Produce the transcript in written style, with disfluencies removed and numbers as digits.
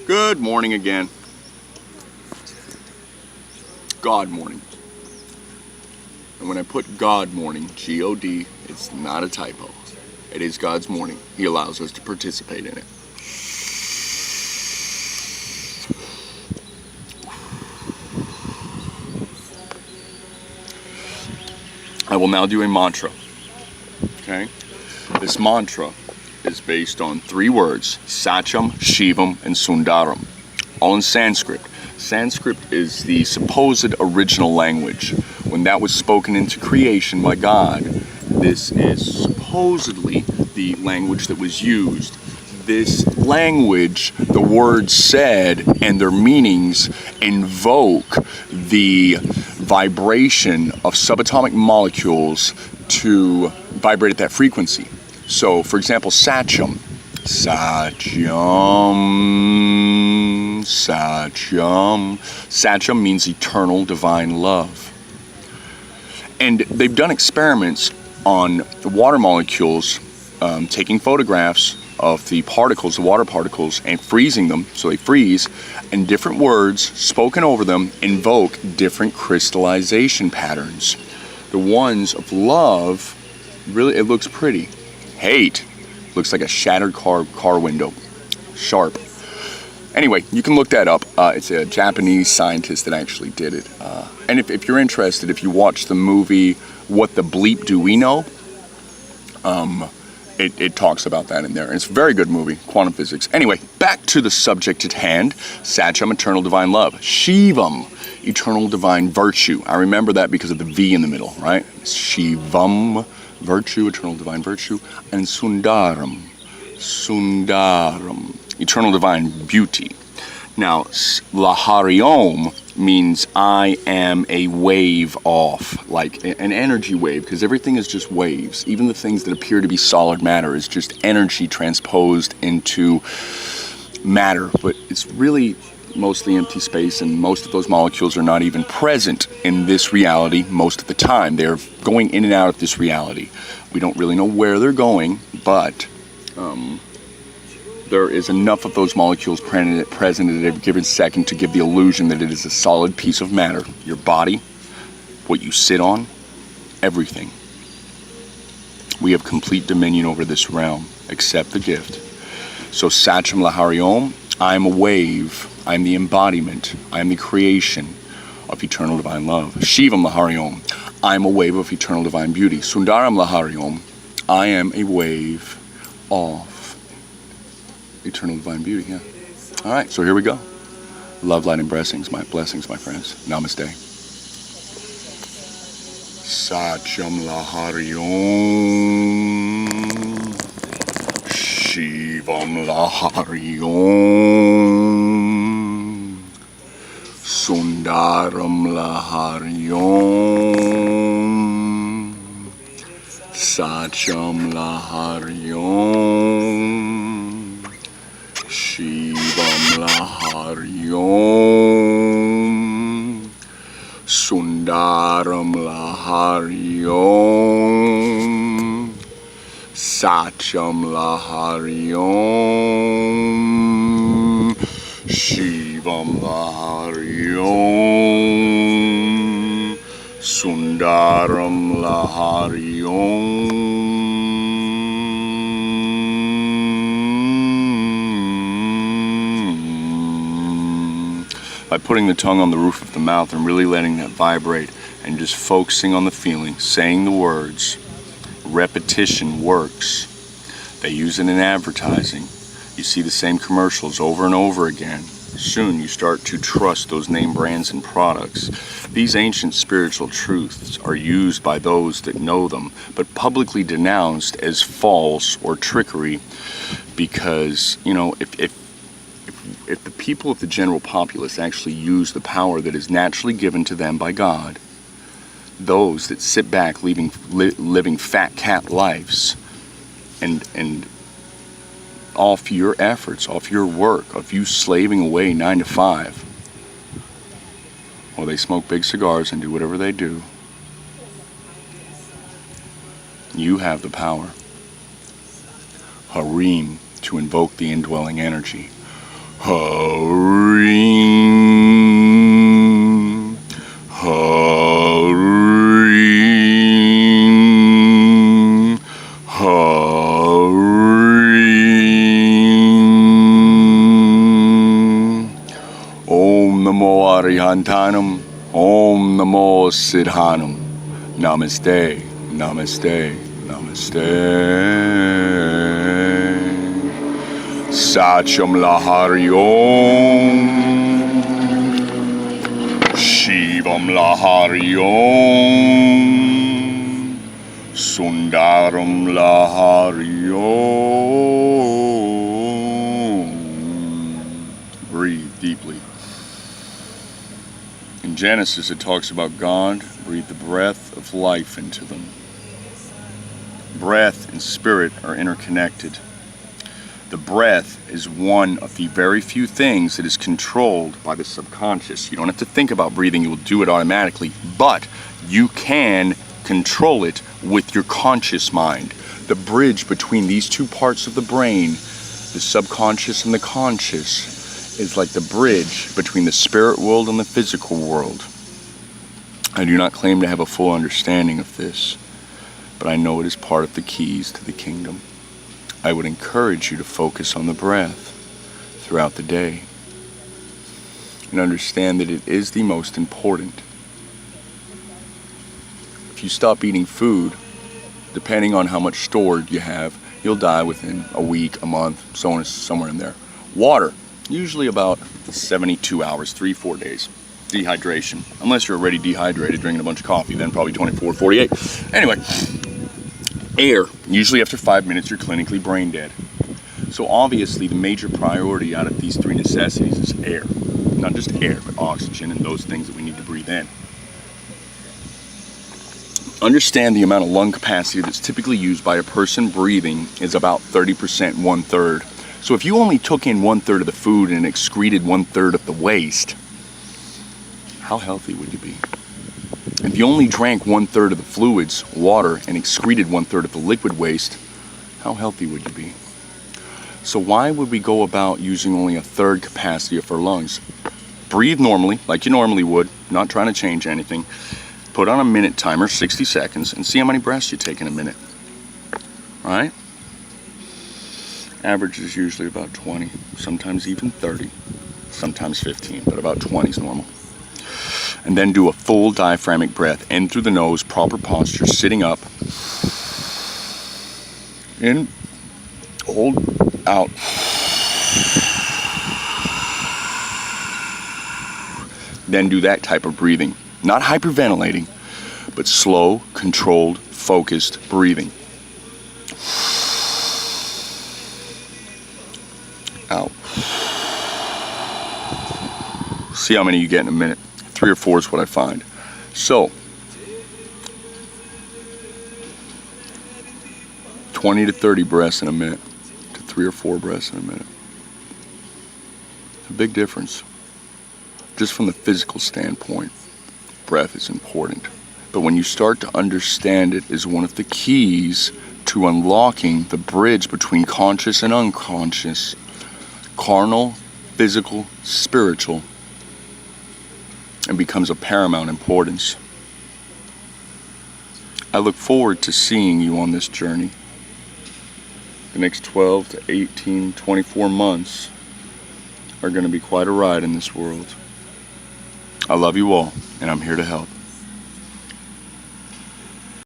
Good morning again. God morning. And when I put God morning, G-O-D, it's not a typo. It is God's morning. He allows us to participate in it. I will now do a mantra. Okay? This mantra is based on 3 words: Satyam, Shivam, and Sundaram, all in Sanskrit. Sanskrit is the supposed original language. When that was spoken into creation by God, this is supposedly the language that was used. This language, the words said and their meanings invoke the vibration of subatomic molecules to vibrate at that frequency. So, for example, Satyam. Satyam. Satyam. Satyam means eternal divine love. And they've done experiments on the water molecules, taking photographs of the particles, the water particles, and freezing them, so they freeze, and different words spoken over them invoke different crystallization patterns. The ones of love, really, it looks pretty. Hate looks like a shattered car window. Sharp. Anyway, you can look that up. It's a Japanese scientist that actually did it. And if you're interested, if you watch the movie What the Bleep Do We Know, it talks about that in there. And it's a very good movie, quantum physics. Anyway, back to the subject at hand. Satyam, eternal divine love. Shivam, eternal divine virtue. I remember that because of the V in the middle, right? Shivam, virtue, eternal divine virtue. And Sundaram, Sundaram, eternal divine beauty. Now, lahari means I am a wave off, like an energy wave, because everything is just waves. Even the things that appear to be solid matter is just energy transposed into matter, but it's really mostly empty space, and most of those molecules are not even present in this reality most of the time. They're going in and out of this reality. We don't really know where they're going, but there is enough of those molecules present at every given second to give the illusion that it is a solid piece of matter. Your body, what you sit on, everything. We have complete dominion over this realm. Accept the gift. So Satyam Lahari Om, I am a wave. I am the embodiment. I am the creation of eternal divine love. Shivam Lahari Om, I am a wave of eternal divine beauty. Sundaram Lahari Om, I am a wave of eternal divine beauty, yeah. All right, so here we go. Love, light, and blessings, my friends. Namaste. Satyam Lahari Om. Shivam Lahari Om. Sundaram Lahari Om. Satyam Lahari Om. Shivam Lahari Om. Sundaram Lahari Om. Satyam Lahari Om. Shivam Lahari Om. Sundaram Lahari Om. By putting the tongue on the roof of the mouth and really letting that vibrate and just focusing on the feeling, saying the words, repetition works. They use it in advertising. You see the same commercials over and over again. Soon you start to trust those name brands and products. These ancient spiritual truths are used by those that know them, but publicly denounced as false or trickery because, you know, if the people of the general populace actually use the power that is naturally given to them by God, those that sit back living fat cat lives and off your efforts, off your work, of you slaving away 9 to 5, while they smoke big cigars and do whatever they do, you have the power, harem, to invoke the indwelling energy. Harim, Harim, Harim. Om Namo Arihantanam, Om Namo Siddhanam. Namaste, Namaste, Namaste. Satyam lahari Om, Shivam lahari Om, Sundaram lahari Om. Breathe deeply. In Genesis, it talks about God breathed the breath of life into them. Breath and spirit are interconnected. The breath is one of the very few things that is controlled by the subconscious. You don't have to think about breathing, you will do it automatically, but you can control it with your conscious mind. The bridge between these two parts of the brain, the subconscious and the conscious, is like the bridge between the spirit world and the physical world. I do not claim to have a full understanding of this, but I know it is part of the keys to the kingdom. I would encourage you to focus on the breath throughout the day and understand that it is the most important. If you stop eating food, depending on how much stored you have, you'll die within a week, a month, so on, somewhere in there. Water, usually about 72 hours, 3-4 days. Dehydration, unless you're already dehydrated drinking a bunch of coffee, then probably 24, 48. Anyway, air, usually after 5 minutes you're clinically brain dead. So obviously the major priority out of these three necessities is air. Not just air, but oxygen and those things that we need to breathe in. Understand the amount of lung capacity that's typically used by a person breathing is about 30%, 1/3. So if you only took in 1/3 of the food and excreted 1/3 of the waste, how healthy would you be? If you only drank 1/3 of the fluids, water, and excreted 1/3 of the liquid waste, how healthy would you be? So why would we go about using only 1/3 capacity of our lungs? Breathe normally, like you normally would, not trying to change anything. Put on a minute timer, 60 seconds, and see how many breaths you take in a minute. All right? Average is usually about 20, sometimes even 30, sometimes 15, but about 20 is normal. And then do a full diaphragmatic breath in through the nose, proper posture, sitting up. In, hold, out. Then do that type of breathing. Not hyperventilating, but slow, controlled, focused breathing. Out. See how many you get in a minute. 3 or 4 is what I find. So, 20 to 30 breaths in a minute to 3 or 4 breaths in a minute. A big difference. Just from the physical standpoint, breath is important. But when you start to understand it is one of the keys to unlocking the bridge between conscious and unconscious, carnal, physical, spiritual, and becomes of paramount importance. I look forward to seeing you on this journey. The next 12 to 18, 24 months are going to be quite a ride in this world. I love you all, and I'm here to help.